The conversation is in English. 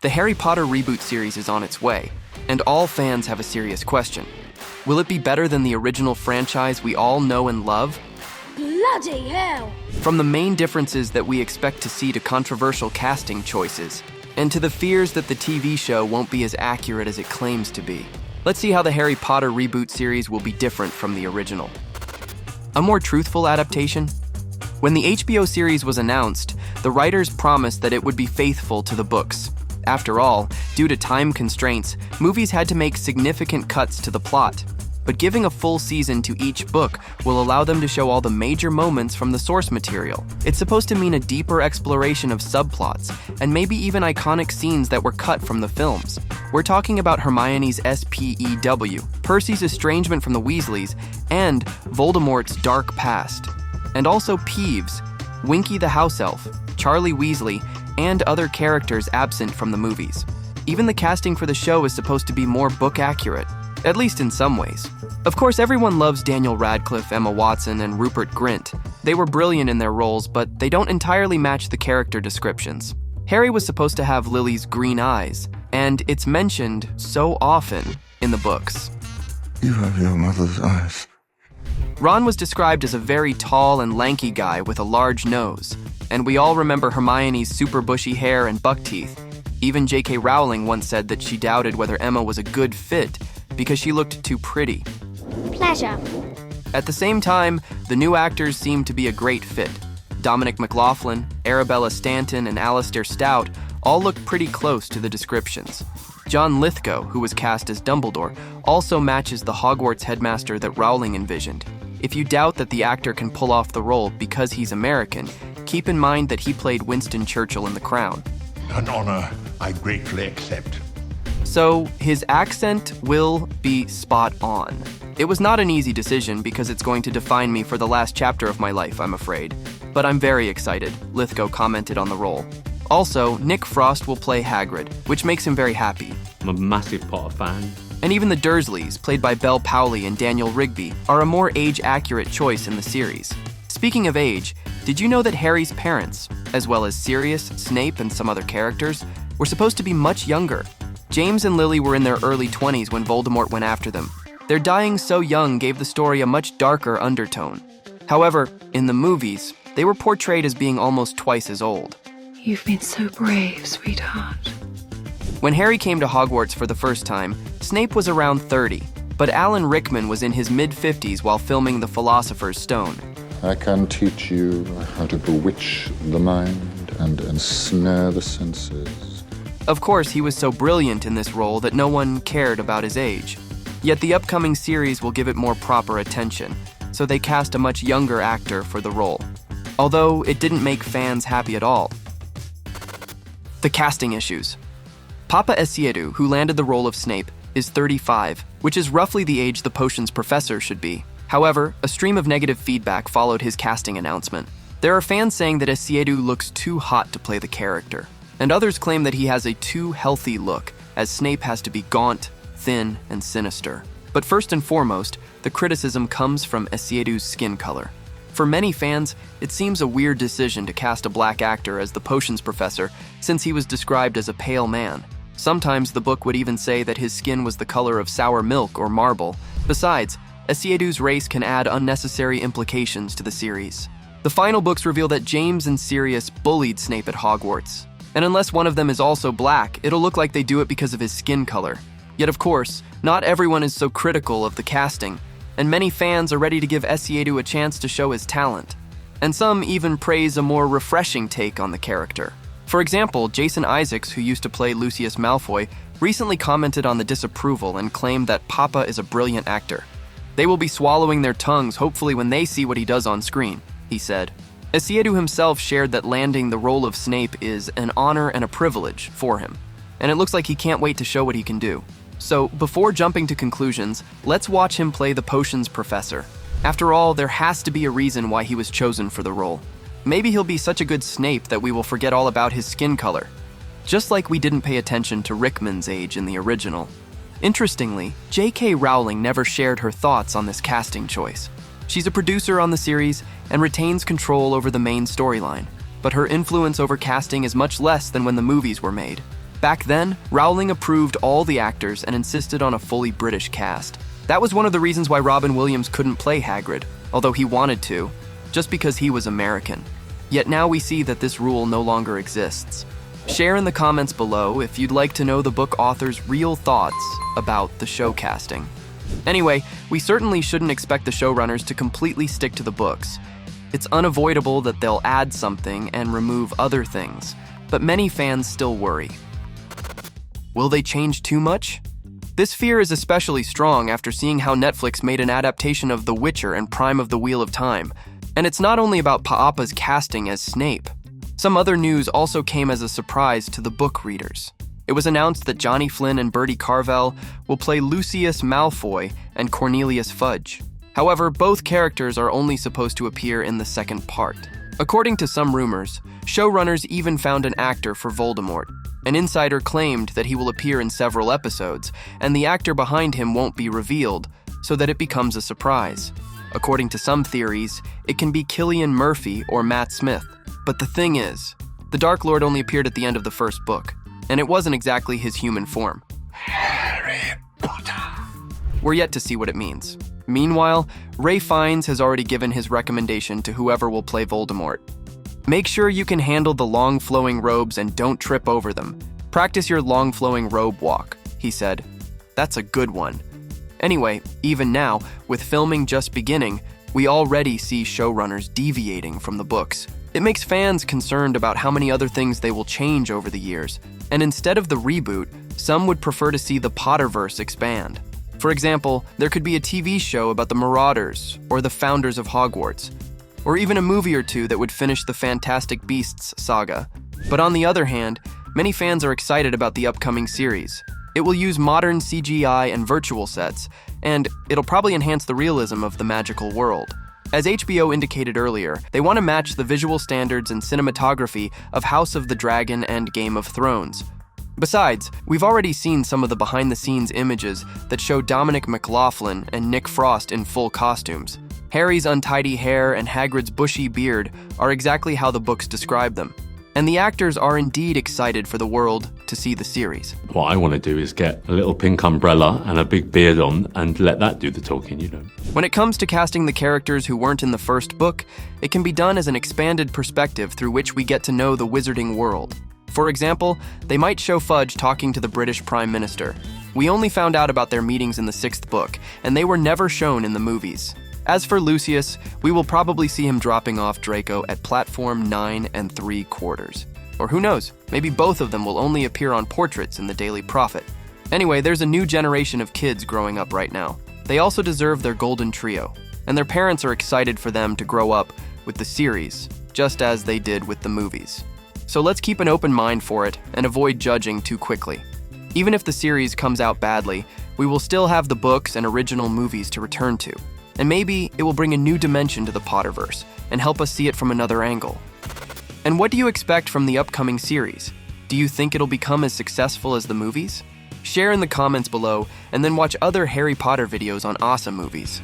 The Harry Potter reboot series is on its way, and all fans have a serious question. Will it be better than the original franchise we all know and love? Bloody hell! From the main differences that we expect to see to controversial casting choices, and to the fears that the TV show won't be as accurate as it claims to be. Let's see how the Harry Potter reboot series will be different from the original. A more truthful adaptation? When the HBO series was announced, the writers promised that it would be faithful to the books. After all, due to time constraints, movies had to make significant cuts to the plot. But giving a full season to each book will allow them to show all the major moments from the source material. It's supposed to mean a deeper exploration of subplots, and maybe even iconic scenes that were cut from the films. We're talking about Hermione's SPEW, Percy's estrangement from the Weasleys, and Voldemort's dark past. And also Peeves, Winky the house elf, Charlie Weasley, and other characters absent from the movies. Even the casting for the show is supposed to be more book accurate, at least in some ways. Of course, everyone loves Daniel Radcliffe, Emma Watson, and Rupert Grint. They were brilliant in their roles, but they don't entirely match the character descriptions. Harry was supposed to have Lily's green eyes, and it's mentioned so often in the books. You have your mother's eyes. Ron was described as a very tall and lanky guy with a large nose, and we all remember Hermione's super bushy hair and buck teeth. Even J.K. Rowling once said that she doubted whether Emma was a good fit because she looked too pretty. Pleasure. At the same time, the new actors seemed to be a great fit. Dominic McLaughlin, Arabella Stanton, and Alistair Stout all looked pretty close to the descriptions. John Lithgow, who was cast as Dumbledore, also matches the Hogwarts headmaster that Rowling envisioned. If you doubt that the actor can pull off the role because he's American, keep in mind that he played Winston Churchill in The Crown. An honor I gratefully accept. So his accent will be spot on. It was not an easy decision because it's going to define me for the last chapter of my life, I'm afraid. But I'm very excited, Lithgow commented on the role. Also, Nick Frost will play Hagrid, which makes him very happy. I'm a massive Potter fan. And even the Dursleys, played by Belle Powley and Daniel Rigby, are a more age-accurate choice in the series. Speaking of age, did you know that Harry's parents, as well as Sirius, Snape, and some other characters, were supposed to be much younger? James and Lily were in their early 20s when Voldemort went after them. Their dying so young gave the story a much darker undertone. However, in the movies, they were portrayed as being almost twice as old. You've been so brave, sweetheart. When Harry came to Hogwarts for the first time, Snape was around 30, but Alan Rickman was in his mid-50s while filming The Philosopher's Stone. I can teach you how to bewitch the mind and ensnare the senses. Of course, he was so brilliant in this role that no one cared about his age. Yet the upcoming series will give it more proper attention, so they cast a much younger actor for the role. Although it didn't make fans happy at all. The casting issues. Paapa Essiedu, who landed the role of Snape, is 35, which is roughly the age the potion's professor should be. However, a stream of negative feedback followed his casting announcement. There are fans saying that Essiedu looks too hot to play the character, and others claim that he has a too healthy look, as Snape has to be gaunt, thin, and sinister. But first and foremost, the criticism comes from Essiedu's skin color. For many fans, it seems a weird decision to cast a black actor as the potions professor, since he was described as a pale man. Sometimes the book would even say that his skin was the color of sour milk or marble. Besides, Essiedu's race can add unnecessary implications to the series. The final books reveal that James and Sirius bullied Snape at Hogwarts. And unless one of them is also black, it'll look like they do it because of his skin color. Yet of course, not everyone is so critical of the casting, and many fans are ready to give Essiedu a chance to show his talent. And some even praise a more refreshing take on the character. For example, Jason Isaacs, who used to play Lucius Malfoy, recently commented on the disapproval and claimed that Paapa is a brilliant actor. They will be swallowing their tongues hopefully when they see what he does on screen, he said. Essiedu himself shared that landing the role of Snape is an honor and a privilege for him, and it looks like he can't wait to show what he can do. So, before jumping to conclusions, let's watch him play the potions professor. After all, there has to be a reason why he was chosen for the role. Maybe he'll be such a good Snape that we will forget all about his skin color, just like we didn't pay attention to Rickman's age in the original. Interestingly, J.K. Rowling never shared her thoughts on this casting choice. She's a producer on the series and retains control over the main storyline, but her influence over casting is much less than when the movies were made. Back then, Rowling approved all the actors and insisted on a fully British cast. That was one of the reasons why Robin Williams couldn't play Hagrid, although he wanted to, just because he was American. Yet now we see that this rule no longer exists. Share in the comments below if you'd like to know the book author's real thoughts about the show casting. Anyway, we certainly shouldn't expect the showrunners to completely stick to the books. It's unavoidable that they'll add something and remove other things, but many fans still worry. Will they change too much? This fear is especially strong after seeing how Netflix made an adaptation of The Witcher and Prime of the Wheel of Time. And it's not only about Paapa's casting as Snape. Some other news also came as a surprise to the book readers. It was announced that Johnny Flynn and Bertie Carvel will play Lucius Malfoy and Cornelius Fudge. However, both characters are only supposed to appear in the second part. According to some rumors, showrunners even found an actor for Voldemort. An insider claimed that he will appear in several episodes, and the actor behind him won't be revealed, so that it becomes a surprise. According to some theories, it can be Cillian Murphy or Matt Smith. But the thing is, the Dark Lord only appeared at the end of the first book, and it wasn't exactly his human form. Harry Potter. We're yet to see what it means. Meanwhile, Ray Fiennes has already given his recommendation to whoever will play Voldemort. Make sure you can handle the long flowing robes and don't trip over them. Practice your long flowing robe walk, he said. That's a good one. Anyway, even now, with filming just beginning, we already see showrunners deviating from the books. It makes fans concerned about how many other things they will change over the years, and instead of the reboot, some would prefer to see the Potterverse expand. For example, there could be a TV show about the Marauders or the founders of Hogwarts, or even a movie or two that would finish the Fantastic Beasts saga. But on the other hand, many fans are excited about the upcoming series. It will use modern CGI and virtual sets, and it'll probably enhance the realism of the magical world. As HBO indicated earlier, they want to match the visual standards and cinematography of House of the Dragon and Game of Thrones. Besides, we've already seen some of the behind-the-scenes images that show Dominic McLaughlin and Nick Frost in full costumes. Harry's untidy hair and Hagrid's bushy beard are exactly how the books describe them. And the actors are indeed excited for the world to see the series. What I want to do is get a little pink umbrella and a big beard on and let that do the talking, you know. When it comes to casting the characters who weren't in the first book, it can be done as an expanded perspective through which we get to know the wizarding world. For example, they might show Fudge talking to the British Prime Minister. We only found out about their meetings in the 6th book, and they were never shown in the movies. As for Lucius, we will probably see him dropping off Draco at platform 9 3/4. Or who knows, maybe both of them will only appear on portraits in the Daily Prophet. Anyway, there's a new generation of kids growing up right now. They also deserve their golden trio, and their parents are excited for them to grow up with the series, just as they did with the movies. So let's keep an open mind for it and avoid judging too quickly. Even if the series comes out badly, we will still have the books and original movies to return to. And maybe it will bring a new dimension to the Potterverse and help us see it from another angle. And what do you expect from the upcoming series? Do you think it'll become as successful as the movies? Share in the comments below and then watch other Harry Potter videos on OSSA Movies.